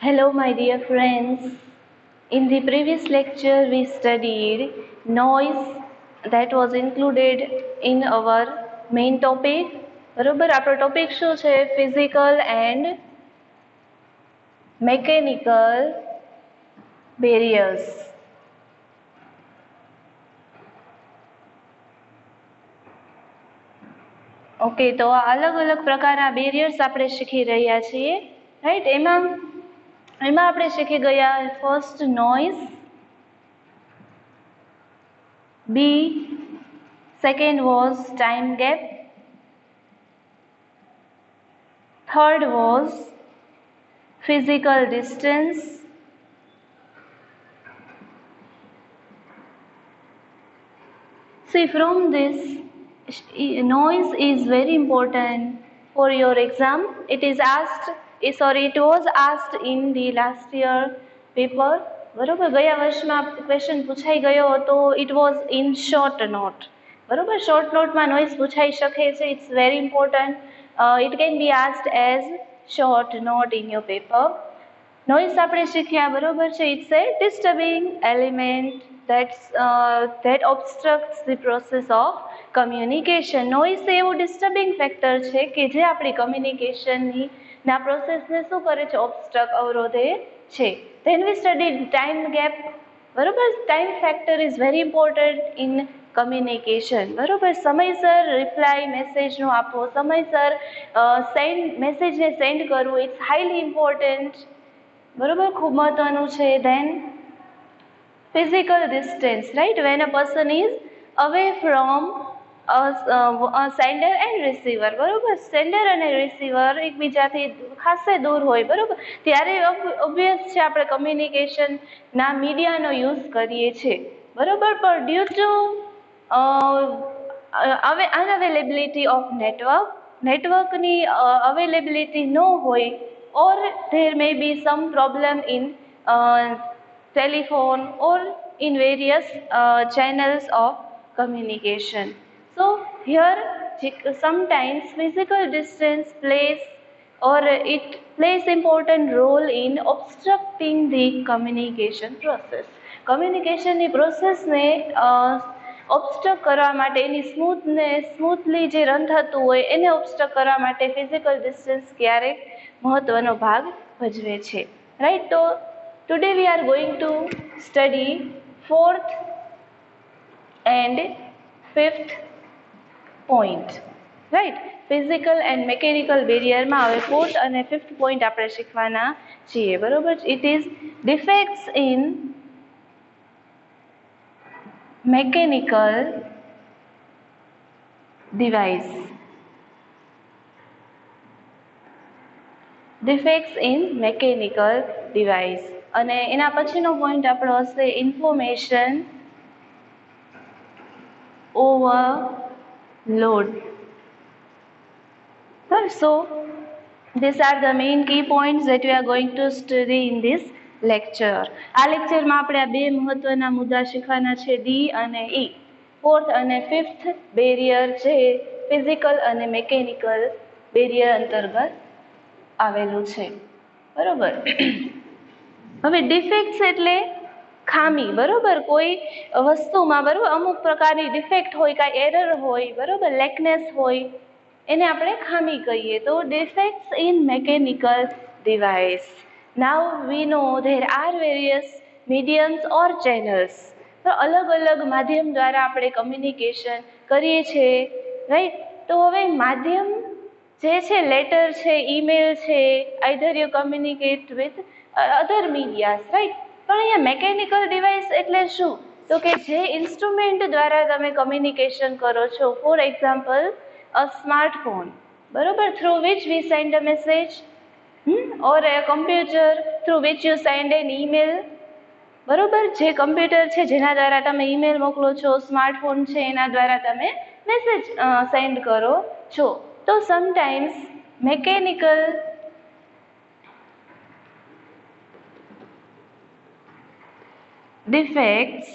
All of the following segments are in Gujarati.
Hello, my dear friends. In the previous lecture, we studied noise that was included in our main topic. બરોબર, આપણો ટોપિક શું છે? Physical and mechanical barriers. Okay, તો આ અલગ અલગ પ્રકારના બેરિયર્સ આપણે શીખી રહ્યા છીએ, રાઈટ? એમાં આપણે શીખી ગયા first noise, B second was time gap, third was physical distance, see from this noise is very important for your exam. It was asked in the last year paper. બરોબર, ગયા વર્ષમાં ક્વેશ્ચન પૂછાઈ ગયો હતો. It was in short note. બરોબર, શોર્ટ નોટમાં નોઇઝ પૂછાઈ શકે છે. It's very important. It can be asked as short note in your paper. Noise આપણે શીખ્યા, બરોબર છે. It's a disturbing element that obstructs the process of communication. Noise એવું ડિસ્ટર્બિંગ ફેક્ટર છે કે જે આપણી કમ્યુનિકેશનની ના પ્રોસેસને શું કરે છે? ઓબ્સ્ટ્રક, અવરોધે છે. Then we studied time gap. બરોબર, time factor is very important in communication. બરોબર, સમયસર રિપ્લાય મેસેજનો આપવો, સમયસર મેસેજને સેન્ડ કરવું, ઇટ્સ હાઈલી ઇમ્પોર્ટન્ટ. બરોબર, ખૂબ મહત્વનું છે. Then physical distance, right? When a person is away from a sender and receiver. બરોબર, સેન્ડર અને રિસીવર એકબીજાથી ખાસે દૂર હોય, બરોબર, ત્યારે ઓબ્વિયસ છે આપણે કમ્યુનિકેશનના મીડિયાનો યુઝ કરીએ છીએ, બરોબર. પણ ડ્યુ ટુ અનઅવેલેબિલિટી ઓફ નેટવર્કની અવેલેબિલિટી ન હોય, or there may be some problem in telephone or in various channels of communication. So here sometimes physical distance plays important role in obstructing the communication process. કમ્યુનિકેશનની પ્રોસેસને ઓબ્સ્ટ્રક કરવા માટે, એની સ્મૂથલી જે રન થતું હોય એને ઓબ્સ્ટ્રક કરવા માટે ફિઝિકલ ડિસ્ટન્સ ક્યારેક મહત્વનો ભાગ ભજવે છે, રાઈટ? તો today we are going to study fourth and fifth point, right? Physical and mechanical barrier માં હવે fourth અને fifth point આપણે શીખવાના છીએ, બરોબર? It is defects in mechanical device. Defects in mechanical device. અને એના પછીનો પોઈન્ટ આપણો હશે information overload. So these are the main key points that we are going to study in this lecture. આ લેક્ચરમાં આપણે આ બે મહત્વના મુદ્દા શીખવાના છે, ડી અને ઈ. ફોર્થ અને ફિફ્થ બેરિયર છે ફિઝિકલ અને મેકેનિકલ બેરિયર અંતર્ગત આવેલું છે, બરોબર. હવે ડિફેક્ટ્સ એટલે ખામી, બરોબર. કોઈ વસ્તુમાં, બરોબર, અમુક પ્રકારની ડિફેક્ટ હોય, કાંઈ એરર હોય, બરોબર, લેકનેસ હોય, એને આપણે ખામી કહીએ. તો defects in mechanical device. Now we know there are various mediums or channels. તો અલગ અલગ માધ્યમ દ્વારા આપણે કમ્યુનિકેશન કરીએ છીએ, રાઈટ? તો હવે માધ્યમ જે છે, લેટર છે, ઈમેલ છે, either you communicate with other medias, right? પણ અહીંયા મેકેનિકલ ડિવાઇસ એટલે શું? તો કે જે ઇન્સ્ટ્રુમેન્ટ દ્વારા તમે કમ્યુનિકેશન કરો છો, ફોર એક્ઝામ્પલ અ સ્માર્ટફોન, બરોબર, through which we send a message, or a computer through which you send an email. બરોબર, જે કમ્પ્યુટર છે જેના દ્વારા તમે ઈમેલ મોકલો છો, સ્માર્ટફોન છે એના દ્વારા તમે મેસેજ સેન્ડ કરો છો. તો sometimes mechanical defects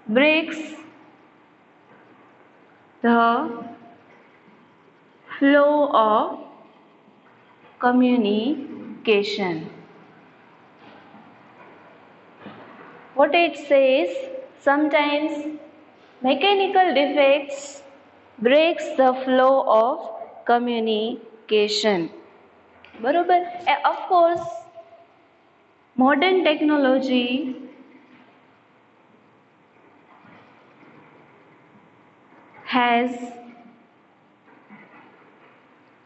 breaks the flow of communication. What it says, sometimes mechanical defects breaks the flow of communication. બરોબર. Of course, modern technology has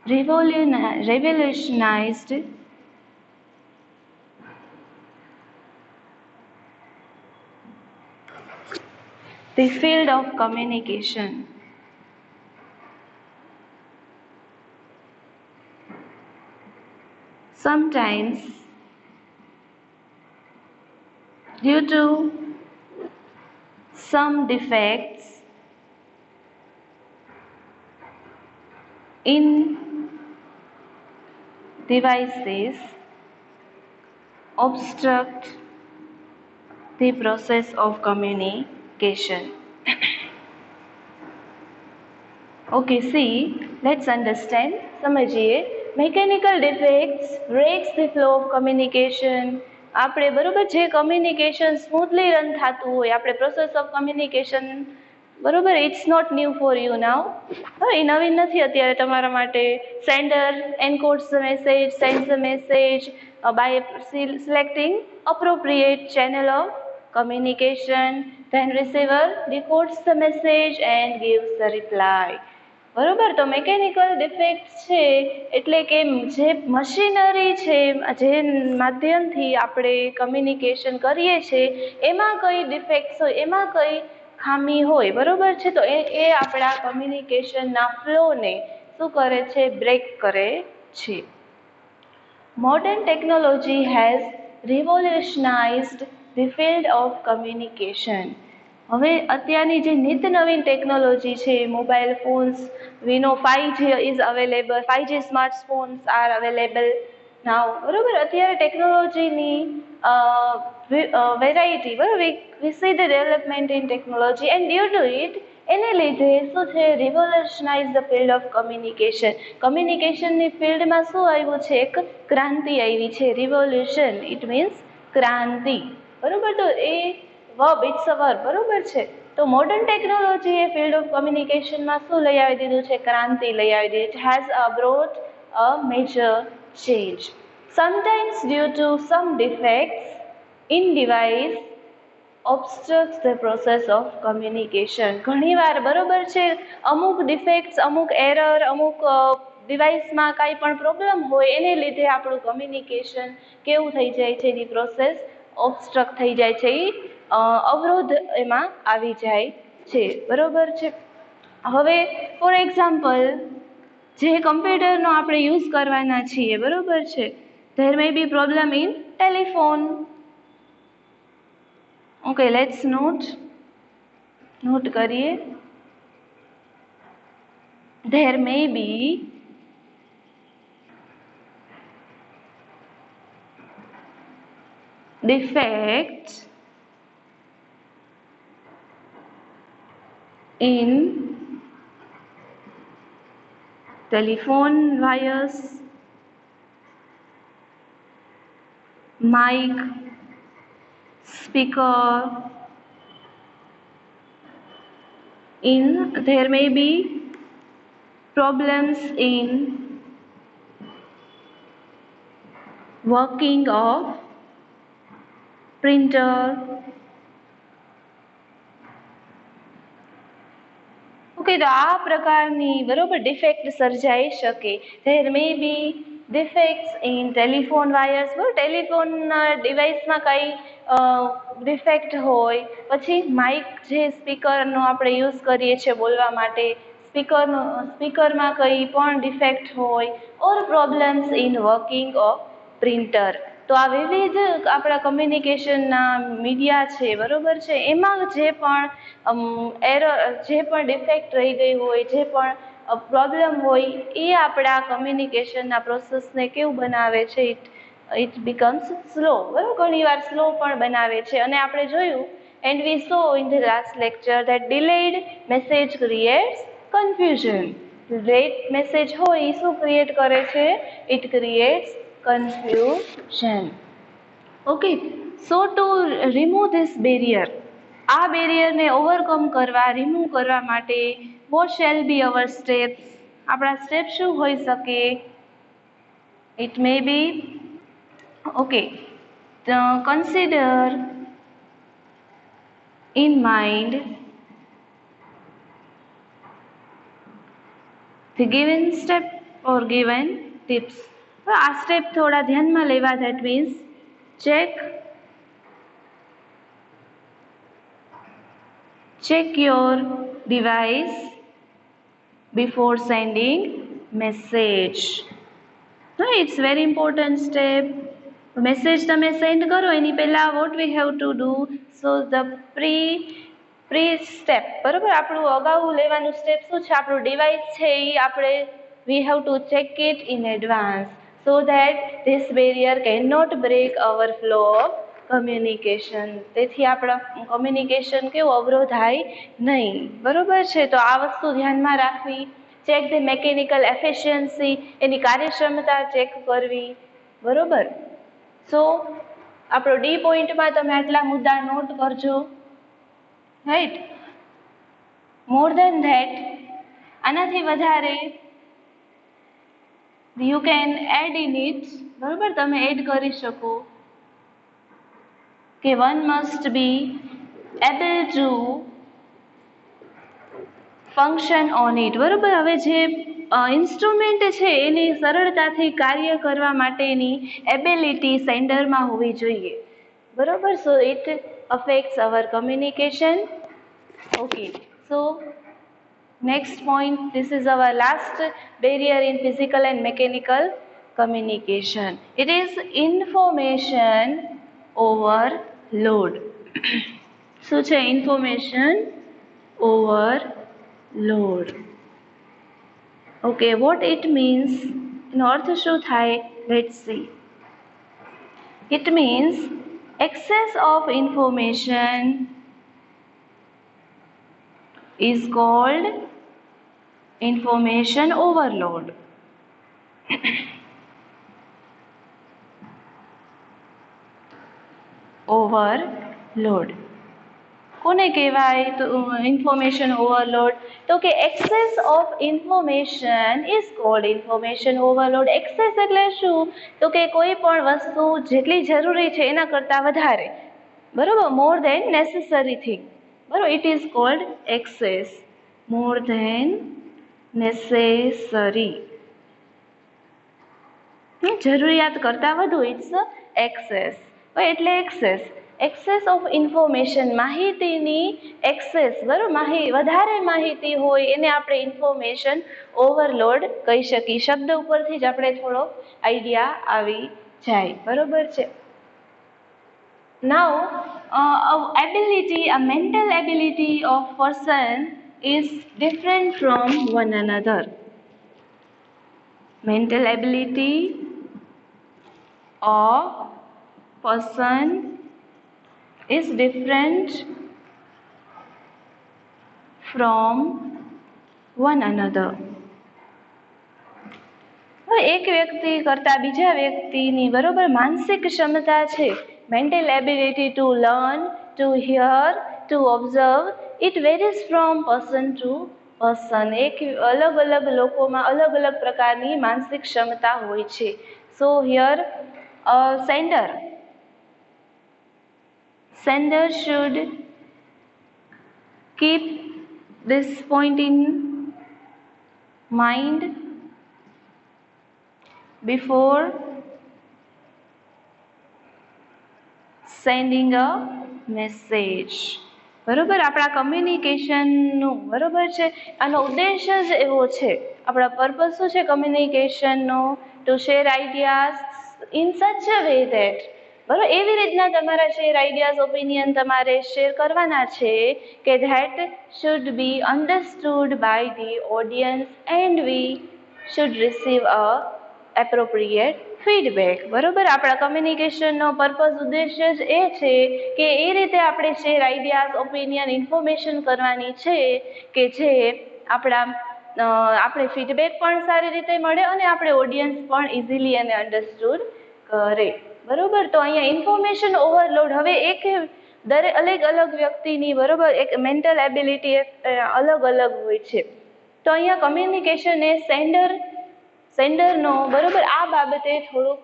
revolutionized the field of communication. Sometimes, due to some defects in devices, obstruct the process of communication. Okay, see, let's understand. સમજીએ. Mechanical defects breaks the flow of communication. આપણે બરોબર જે કમ્યુનિકેશન સ્મૂથલી રન થતું હોય, આપણે પ્રોસેસ ઓફ કમ્યુનિકેશન બરોબર, it's not new for you now. એ નવીન નથી અત્યારે તમારા માટે. Sender encodes the message, sends the message by selecting appropriate channel of communication, then receiver decodes the message and gives the reply. બરોબર. તો મેકેનિકલ ડિફેક્ટ છે એટલે કે જે મશીનરી છે, જે માધ્યમથી આપણે કમ્યુનિકેશન કરીએ છીએ એમાં કઈ ડિફેક્ટ્સ હોય, એમાં કઈ ખામી હોય, બરોબર છે. તો એ આપણા કમ્યુનિકેશનના ફ્લોને શું કરે છે? બ્રેક કરે છે. Modern technology has revolutionized the field of communication. હવે અત્યારની જે નિત નવીન ટેકનોલોજી છે, mobile phones, we know 5G is available, 5G smartphones are available now. બરોબર. અત્યારે ટેકનોલોજીની વેરાયટી, બરોબર, we see the development in technology and due to it એને લીધે શું છે? રિવોલ્યુશનાઇઝ ધ ફિલ્ડ ઓફ કમ્યુનિકેશન. કમ્યુનિકેશનની ફિલ્ડમાં શું આવ્યું છે? એક ક્રાંતિ આવી છે. રિવોલ્યુશન ઇટ મીન્સ ક્રાંતિ, બરોબર. તો એ વર્બ, ઇટ્સ અ વર્બ, બરોબર છે. તો મોડર્ન ટેકનોલોજીએ ફિલ્ડ ઓફ કમ્યુનિકેશનમાં શું લઈ આવી દીધું છે? ક્રાંતિ લઈ આવી દીધી. It has brought a major change. Sometimes due to some defects in device obstructs the process of communication. ઘણીવાર બરોબર છે, અમુક ડિફેક્ટ્સ, અમુક એરર, અમુક ડિવાઇસમાં કાંઈ પણ પ્રોબ્લેમ હોય એને લીધે આપણું કમ્યુનિકેશન કેવું થઈ જાય છે? એની પ્રોસેસ ઓબસ્ટ્રક્ટ થઈ જાય છે, અવરોધ એમાં આવી જાય છે, બરોબર છે. હવે ફોર એક્ઝામ્પલ, જે કમ્પ્યુટરનો આપણે યુઝ કરવાના છીએ, બરોબર છે, there may be problem in telephone. Okay, let's note કરીએ. There may be defects in telephone wires, mic, speaker. There may be problems in working of printer. Okay, તો આ પ્રકારની બરોબર ડિફેક્ટ સર્જાઈ શકે. There may be defects in telephone wires, બરાબર, ટેલિફોનના ડિવાઇસમાં કંઈ ડિફેક્ટ હોય. પછી માઇક, જે સ્પીકરનો આપણે યુઝ કરીએ છીએ બોલવા માટે, સ્પીકરમાં કંઈ પણ ડિફેક્ટ હોય. Or problems in working of printer. તો આ વિવિધ આપણા કમ્યુનિકેશનના મીડિયા છે, બરોબર છે, એમાં જે પણ એરર, જે પણ ડિફેક્ટ રહી ગઈ હોય, જે પણ પ્રોબ્લેમ હોય, એ આપણા કમ્યુનિકેશનના પ્રોસેસને કેવું બનાવે છે? ઇટ બિકમ્સ સ્લો, બરાબર, ઘણીવાર સ્લો પણ બનાવે છે. અને આપણે જોયું, and we saw in the last lecture, that delayed message creates confusion. Late message હોય એ શું ક્રિએટ કરે છે? It creates confusion. Okay, so to remove this barrier, આ બેરિયરને ઓવરકમ કરવા, રિમૂવ કરવા માટે what shall be our steps, આપણા સ્ટેપ શું હોઈ શકે? It may be okay, consider in mind the given step or given tips. તો આ સ્ટેપ થોડા ધ્યાનમાં લેવા. That means check your device before sending message. It's very important step. Message તમે સેન્ડ કરો એની પહેલા what we have to do, so the pre step, બરોબર, આપણું અગાઉ લેવાનું સ્ટેપ શું છે? આપણું ડિવાઇસ છે એ આપણે we have to check it in advance so that this barrier can not break our flow of communication. તેથી આપણા કમ્યુનિકેશન કેવું અવરોધાય નહીં, બરોબર છે? તો આ વસ્તુ ધ્યાનમાં રાખવી. ચેક ધ મેકેનિકલ એફિશિયન્સી, એની કાર્યક્ષમતા ચેક કરવી, બરોબર. સો આપણો ડી પોઈન્ટમાં તમે આટલા મુદ્દા નોટ કરજો, રાઈટ. મોર દેન ધેટ, આનાથી વધારે you can add in it, બરોબર, તમે એડ કરી શકો કે one must be able to function on it, બરોબર. હવે જે ઇન્સ્ટ્રુમેન્ટ છે એની સરળતાથી કાર્ય કરવા માટેની એબિલિટી સેન્ડરમાં હોવી જોઈએ, બરોબર. So it affects our communication. Okay, so next point, this is our last barrier in physical and mechanical communication. It is information overload. શું છે? Information overload. Okay, what it means, એનો અર્થ શું થાય? Let's see. It means excess of information is called information overload. Overload કોને કહેવાય? તો ઇન્ફોર્મેશન ઓવરલોડ. તો કે excess of information is called information overload. Excess એટલે શું? તો કે કોઈ પણ વસ્તુ જેટલી જરૂરી છે એના કરતાં વધારે, બરોબર, મોર ધેન નેસેસરી થિંગ, બરોબર. It is called excess, more than necessary, જરૂરિયાત કરતાં વધુ, ઇટ્સ એક્સેસ. એટલે એક્સેસ ઓફ ઇન્ફોર્મેશન, માહિતીની એક્સેસ, બરોબર, વધારે માહિતી હોય એને આપણે ઇન્ફોર્મેશન ઓવરલોડ કહી શકીએ. શબ્દ ઉપરથી જ આપણે થોડો આઈડિયા આવી જાય, બરોબર છે. નાઉ ability, a mental ability of person is different from one another. Mental ability of person is different from one another. એક વ્યક્તિ કરતા બીજા વ્યક્તિની, બરોબર, માનસિક ક્ષમતા છે, mental ability to learn, to hear, to observe, it varies from person to person. એક અલગ અલગ લોકોમાં અલગ અલગ પ્રકારની માનસિક ક્ષમતા હોય છે. સો here sender should keep this point in mind before sending a message. બરોબર, આપણા કમ્યુનિકેશનનું, બરોબર છે, આનો ઉદ્દેશ્ય જ એવો છે, આપણા પર્પઝ શું છે કમ્યુનિકેશનનો? To share ideas in such a way that, બરોબર, એવી રીતના તમારા શેર આઈડિયાઝ, ઓપિનિયન તમારે શેર કરવાના છે કે that should be understood by the audience and we should receive a appropriate feedback. બરોબર, આપણા કમ્યુનિકેશનનો પર્પઝ, ઉદ્દેશ્ય જ એ છે કે એ રીતે આપણે શેર આઈડિયાઝ, ઓપિનિયન, ઇન્ફોર્મેશન કરવાની છે કે જે આપણા આપણે ફીડબેક પણ સારી રીતે મળે અને આપણે ઓડિયન્સ પણ ઇઝીલી અને અન્ડરસ્ટુડ કરે. બરોબર, તો અહીંયા ઇન્ફોર્મેશન ઓવરલોડ. હવે એક દરેક અલગ વ્યક્તિની બરોબર એક મેન્ટલ એબિલિટી અલગ હોય છે. તો અહીંયા કમ્યુનિકેશન એ સેન્ડરનો બરોબર આ બાબતે થોડુંક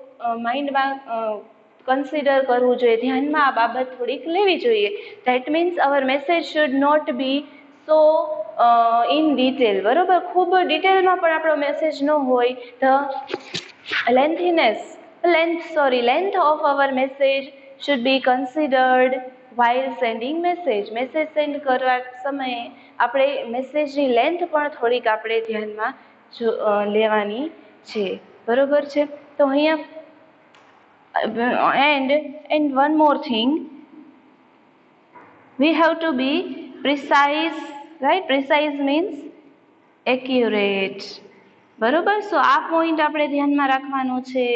માઇન્ડમાં કન્સિડર કરવું જોઈએ, ધ્યાનમાં આ બાબત થોડીક લેવી જોઈએ. That means our message should not be so in detail. બરોબર, ખૂબ ડિટેલમાં પણ આપણો મેસેજ ન હોય. The length of our message should be considered while sending message. Message send કરવા સમયે આપણે મેસેજની લેન્થ પણ થોડીક આપણે ધ્યાનમાં લેવાની છે. બરોબર છે, તો અહીંયા and one more thing, we have to be precise, right? Precise means accurate. બરોબર, સો આ પોઈન્ટ આપણે ધ્યાનમાં રાખવાનું છે.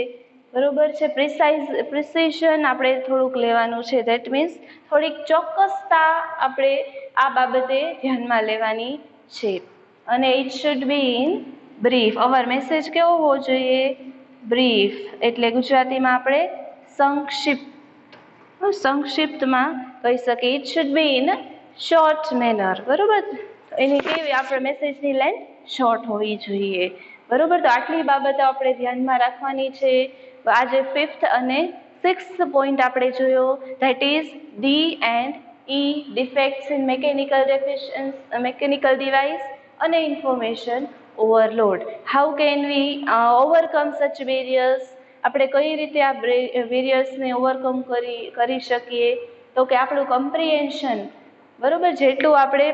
બરોબર છે, પ્રિસિઝન આપણે થોડુંક લેવાનું છે. ધેટ મીન્સ થોડીક ચોક્કસતા આપણે આ બાબતે ધ્યાનમાં લેવાની છે. અને it should be in brief. Our message કેવો હોવો જોઈએ? બ્રીફ, એટલે ગુજરાતીમાં આપણે સંક્ષિપ્તમાં કહી શકીએ. It should be in short manner. બરોબર, એની કેવી આપણે મેસેજની લેન્થ શોર્ટ હોવી જોઈએ. બરોબર, તો આટલી બાબતો આપણે ધ્યાનમાં રાખવાની છે. આજે 5th અને 6th પોઈન્ટ આપણે જોયો, that is D and E, defects in mechanical device અને information overload. How can we overcome such barriers? આપણે કઈ રીતે આ બેરિયર્સને ઓવરકમ કરી શકીએ? તો કે આપણું કમ્પ્રિહેન્શન, બરોબર, જેટલું આપણે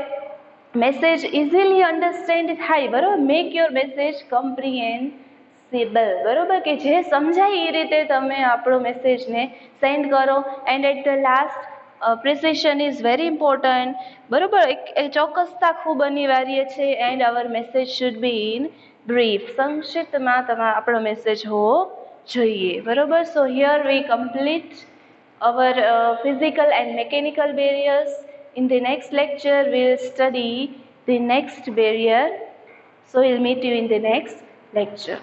મેસેજ ઇઝીલી અન્ડરસ્ટેન્ડ થાય. બરોબર, મેક યોર મેસેજ કમ્પ્રિહેન્સિબલ. બરોબર, કે જે સમજાય એ રીતે તમે આપણો મેસેજને સેન્ડ કરો. And at the last, precision is very important. બરોબર, એક ચોક્કસતા ખૂબ અનિવાર્ય છે. And our message should be in brief. સંક્ષિપ્તમાં આપણો મેસેજ હોવો જોઈએ. બરોબર, so here we complete our physical and mechanical barriers. In the next lecture we'll study the next barrier. So we'll meet you in the next lecture.